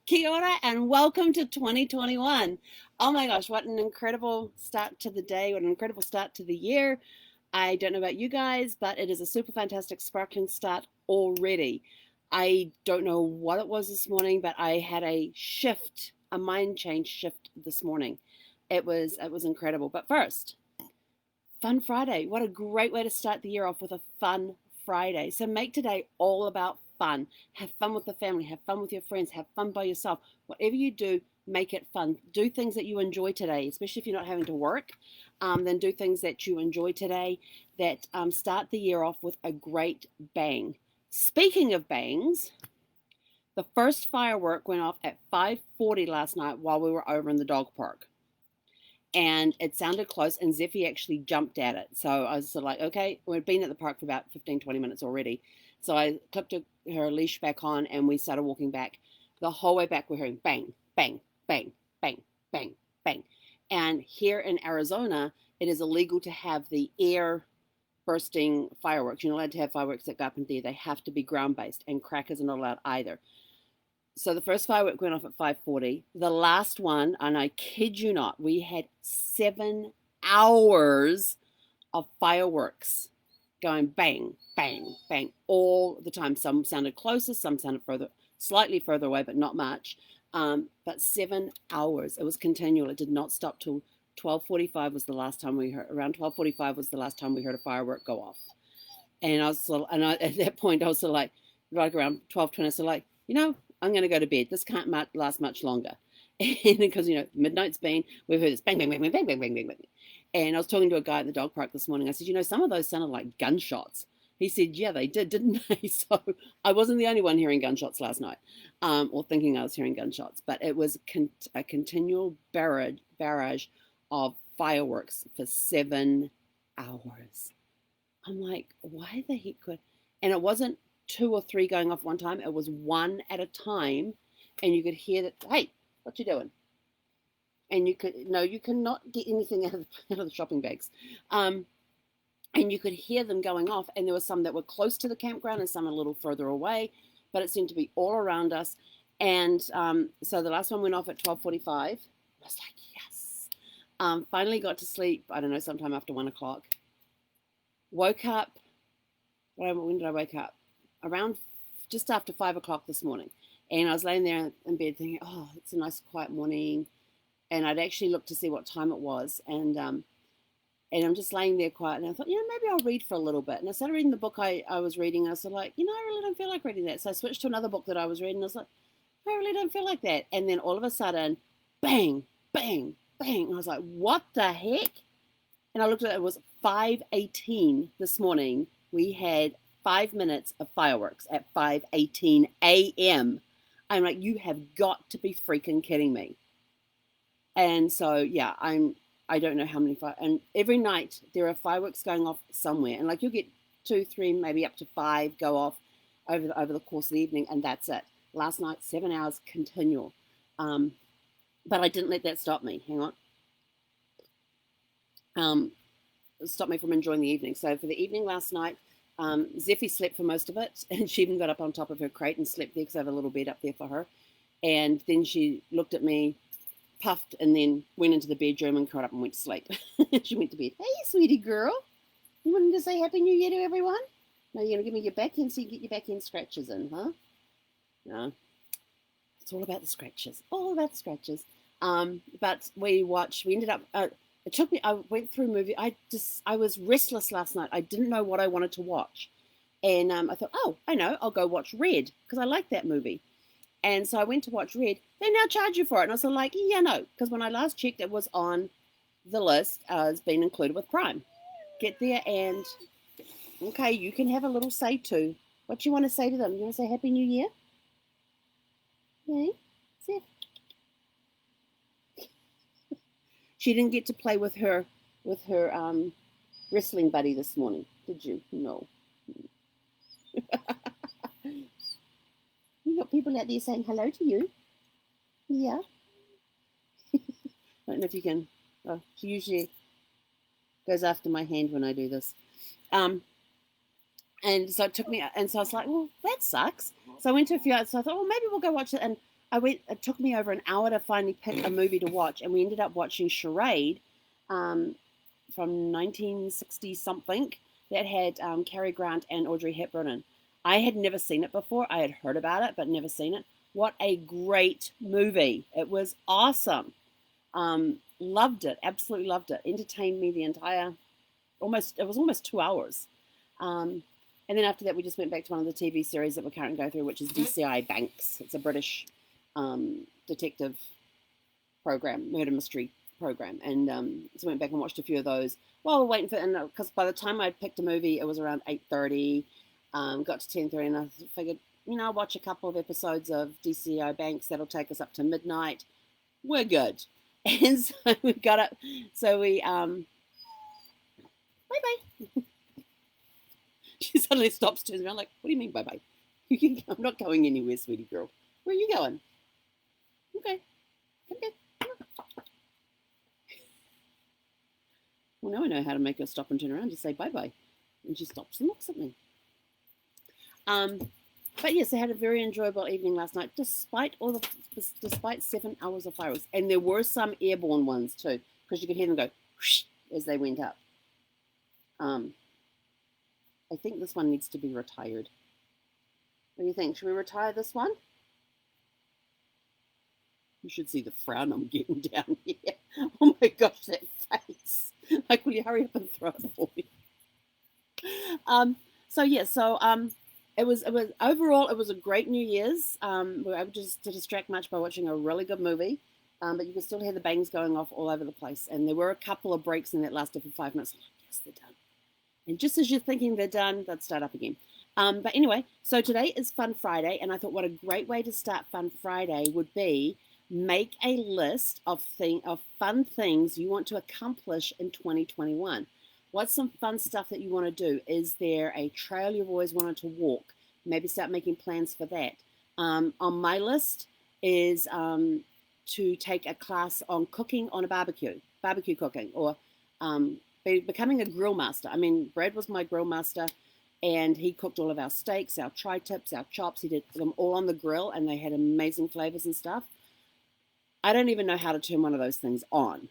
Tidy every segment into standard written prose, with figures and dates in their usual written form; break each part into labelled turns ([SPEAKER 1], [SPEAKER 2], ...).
[SPEAKER 1] Kia ora and welcome to 2021. Oh my gosh, what an incredible start to the day, what an incredible start to the year. I don't know about you guys, but it is a super fantastic sparkling start already. I don't know what it was this morning, but I had a shift, a mind change shift this morning. It was incredible. But first, Fun Friday. What a great way to start the year off with a fun Friday. So make today all about fun. Have fun with the family, have fun with your friends, have fun by yourself. Whatever you do, make it fun. Do things that you enjoy today, especially if you're not having to work. Then do things that you enjoy today that start the year off with a great bang. Speaking of bangs, the first firework went off at 5:40 last night while we were over in the dog park, and it sounded close, and Zeffy actually jumped at it. So I was sort of like, okay, we've been at the park for about 15, 20 minutes already. So I clipped her leash back on, and we started walking back. The whole way back, we're hearing bang, bang, bang, bang, bang, bang. And here in Arizona, it is illegal to have the air bursting fireworks. You're not allowed to have fireworks that go up in the air. They have to be ground-based, and crackers are not allowed either. So the first firework went off at 5:40. The last one, and I kid you not, we had 7 hours of fireworks going bang, bang, bang all the time. Some sounded closer, some sounded further, slightly further away, but not much. But 7 hours. It was continual. It did not stop till 12:45 was the last time we heard. Around 12:45 was the last time we heard a firework go off. And I was sort of, at that point I was sort of like, right around 12:20, so like, I'm going to go to bed. This can't last much longer. And because, midnight's been, we've heard this bang, bang, bang, bang, bang, bang, bang, bang, bang. And I was talking to a guy at the dog park this morning. I said, some of those sounded like gunshots. He said, yeah, they did, didn't they? So I wasn't the only one hearing gunshots last night, or thinking I was hearing gunshots. But it was a continual barrage of fireworks for 7 hours. I'm like, why the heck could... And it wasn't 2 or 3 going off one time. It was one at a time, and you could hear that. Hey, what you doing? And you cannot get anything out of the shopping bags. And you could hear them going off, and there were some that were close to the campground and some a little further away, but it seemed to be all around us. And so the last one went off at 12:45. I was like, yes. Finally got to sleep. I don't know, sometime after 1 o'clock. Woke up. When did I wake up? Around just after 5 o'clock this morning. And I was laying there in bed thinking, oh, it's a nice quiet morning. And I'd actually looked to see what time it was. And I'm just laying there quiet. And I thought, maybe I'll read for a little bit. And I started reading the book I was reading. And I was like, I really don't feel like reading that. So I switched to another book that I was reading. And I was like, I really don't feel like that. And then all of a sudden, bang, bang, bang. And I was like, what the heck? And I looked at it. It was 5:18 this morning. We had 5 minutes of fireworks at 5:18 a.m. I'm like, you have got to be freaking kidding me. And so, yeah, I don't know how many and every night there are fireworks going off somewhere. And like you'll get 2, 3, maybe up to 5 go off over the course of the evening, and that's it. Last night, 7 hours continual. But I didn't let that stop me. Hang on. Stop me from enjoying the evening. So for the evening last night, Zeffy slept for most of it, and she even got up on top of her crate and slept there because I have a little bed up there for her. And then she looked at me, puffed, and then went into the bedroom and curled up and went to sleep. She went to bed. Hey, sweetie girl. You wanted to say Happy New Year to everyone? No, you're going to give me your backhand so you get your backhand scratches in, huh? No. It's all about the scratches. All about the scratches. But we ended up... it took me, I went through a movie. I was restless last night. I didn't know what I wanted to watch. And I thought, oh, I know, I'll go watch Red, because I like that movie. And so I went to watch Red. They now charge you for it. And I was like, yeah, no, because when I last checked, it was on the list as being included with Prime. Get there and, okay, you can have a little say too. What you want to say to them? You want to say Happy New Year? Hey, Seth. She didn't get to play with her wrestling buddy this morning, did you? No. You got people out there saying hello to you. Yeah. I don't know if you can. Oh, she usually goes after my hand when I do this. And so it took me, and so I was like, well, that sucks. So I went to a few others, so I thought, well, maybe we'll go watch it. And It took me over an hour to finally pick a movie to watch, and we ended up watching Charade, um, from 1960 something, that had Cary Grant and Audrey Hepburn in. I had never seen it before. I had heard about it, but never seen it. What a great movie! It was awesome. Loved it. Absolutely loved it. Entertained me the entire it was almost 2 hours. Um, and then after that, we just went back to one of the TV series that we're currently going through, which is DCI Banks. It's a British detective program, murder mystery program, and so went back and watched a few of those while we're waiting for. And because by the time I picked a movie, it was around 8:30. Got to 10:30, and I figured, I'll watch a couple of episodes of DCI Banks. That'll take us up to midnight. We're good. And so we got up. So we bye bye. She suddenly stops, turns around, like, what do you mean bye bye? I'm not going anywhere, sweetie girl. Where are you going? Okay. Okay. Well, now I know how to make her stop and turn around. Just say bye bye. And she stops and looks at me. But yes, I had a very enjoyable evening last night, despite 7 hours of fireworks. And there were some airborne ones too, because you could hear them go whoosh as they went up. I think this one needs to be retired. What do you think? Should we retire this one? You should see the frown I'm getting down here. Oh my gosh, that face. Like, will you hurry up and throw it for me? It was overall, it was a great New Year's. We were able to distract much by watching a really good movie. But you could still hear the bangs going off all over the place. And there were a couple of breaks in that lasted for 5 minutes. I'm like, yes, they're done. And just as you're thinking they're done, they'd start up again. But anyway, so today is Fun Friday, and I thought what a great way to start Fun Friday would be make a list of fun things you want to accomplish in 2021. What's some fun stuff that you want to do? Is there a trail you've always wanted to walk? Maybe start making plans for that. On my list is to take a class on cooking on a barbecue cooking, or becoming a grill master. I mean, Brad was my grill master, and he cooked all of our steaks, our tri-tips, our chops. He did them all on the grill, and they had amazing flavors and stuff. I don't even know how to turn one of those things on.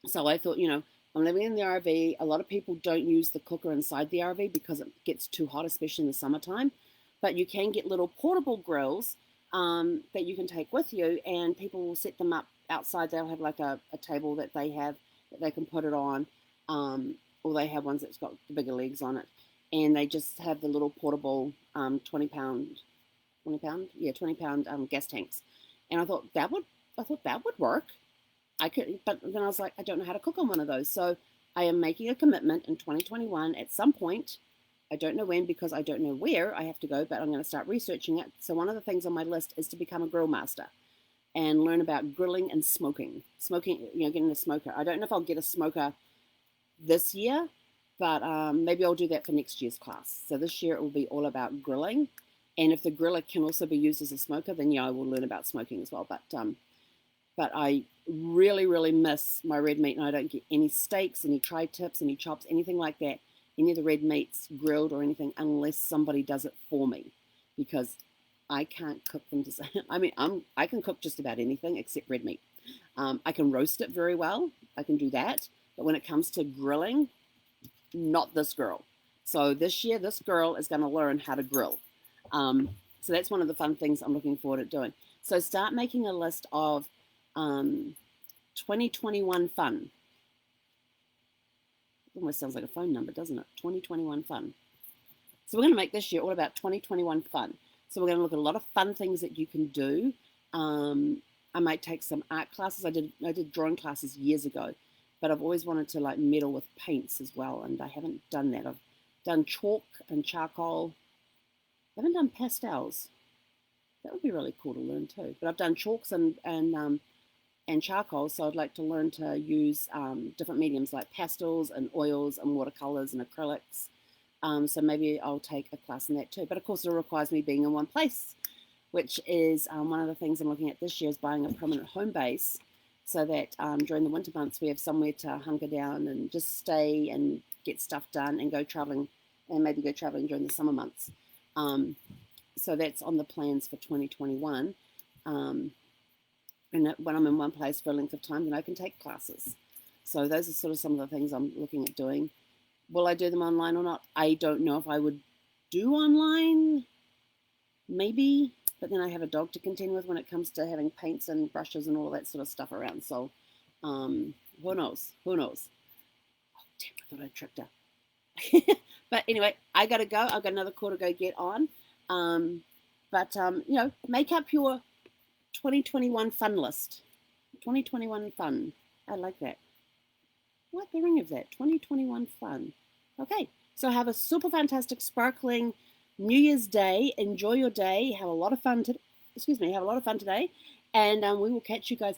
[SPEAKER 1] So I thought, I'm living in the RV. A lot of people don't use the cooker inside the RV because it gets too hot, especially in the summertime. But you can get little portable grills that you can take with you, and people will set them up outside. They'll have like a table that they have that they can put it on, or they have ones that's got the bigger legs on it, and they just have the little portable 20 pound gas tanks. And I thought that would work. I could, but then I was like, I don't know how to cook on one of those. So I am making a commitment in 2021 at some point. I don't know when, because I don't know where I have to go, but I'm going to start researching it. So one of the things on my list is to become a grill master and learn about grilling and smoking. Getting a smoker. I don't know if I'll get a smoker this year, but maybe I'll do that for next year's class. So this year it will be all about grilling. And if the griller can also be used as a smoker, then yeah, I will learn about smoking as well. But I really, really miss my red meat, and I don't get any steaks, any tri-tips, any chops, anything like that, any of the red meats grilled or anything, unless somebody does it for me, because I can't cook them to say. I mean, I can cook just about anything except red meat. I can roast it very well. I can do that. But when it comes to grilling, not this girl. So this year, this girl is going to learn how to grill. So that's one of the fun things I'm looking forward to doing. So start making a list of 2021 fun. It almost sounds like a phone number, doesn't it? 2021 fun. So we're going to make this year all about 2021 fun. So we're going to look at a lot of fun things that you can do. I might take some art classes. I did drawing classes years ago, but I've always wanted to like meddle with paints as well, and I haven't done that. I've done chalk and charcoal. I haven't done pastels. That would be really cool to learn too. But I've done chalks and charcoal, so I'd like to learn to use different mediums like pastels and oils and watercolors and acrylics. So maybe I'll take a class in that too. But of course, it requires me being in one place, which is one of the things I'm looking at this year, is buying a permanent home base, so that during the winter months we have somewhere to hunker down and just stay and get stuff done and go traveling, and maybe go traveling during the summer months. So that's on the plans for 2021. And when I'm in one place for a length of time, then I can take classes. So those are sort of some of the things I'm looking at doing. Will I do them online or not? I don't know if I would do online. Maybe, but then I have a dog to contend with when it comes to having paints and brushes and all that sort of stuff around. So who knows? Who knows? Oh, damn, I thought I tricked her. But anyway, I got to go. I've got another call to go get on. But make up your 2021 fun list. 2021 fun. I like that. I like the ring of that. 2021 fun. Okay, so have a super fantastic, sparkling New Year's Day. Enjoy your day. Have a lot of fun. Have a lot of fun today, and we will catch you guys.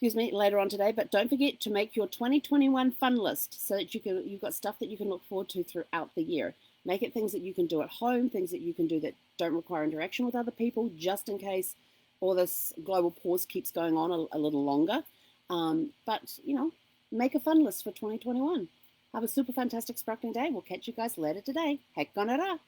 [SPEAKER 1] Later on today. But don't forget to make your 2021 fun list so that you've got stuff that you can look forward to throughout the year. Make it things that you can do at home, things that you can do that don't require interaction with other people, just in case all this global pause keeps going on a little longer. But make a fun list for 2021. Have a super fantastic sparkling day. We'll catch you guys later today. Hek ganara.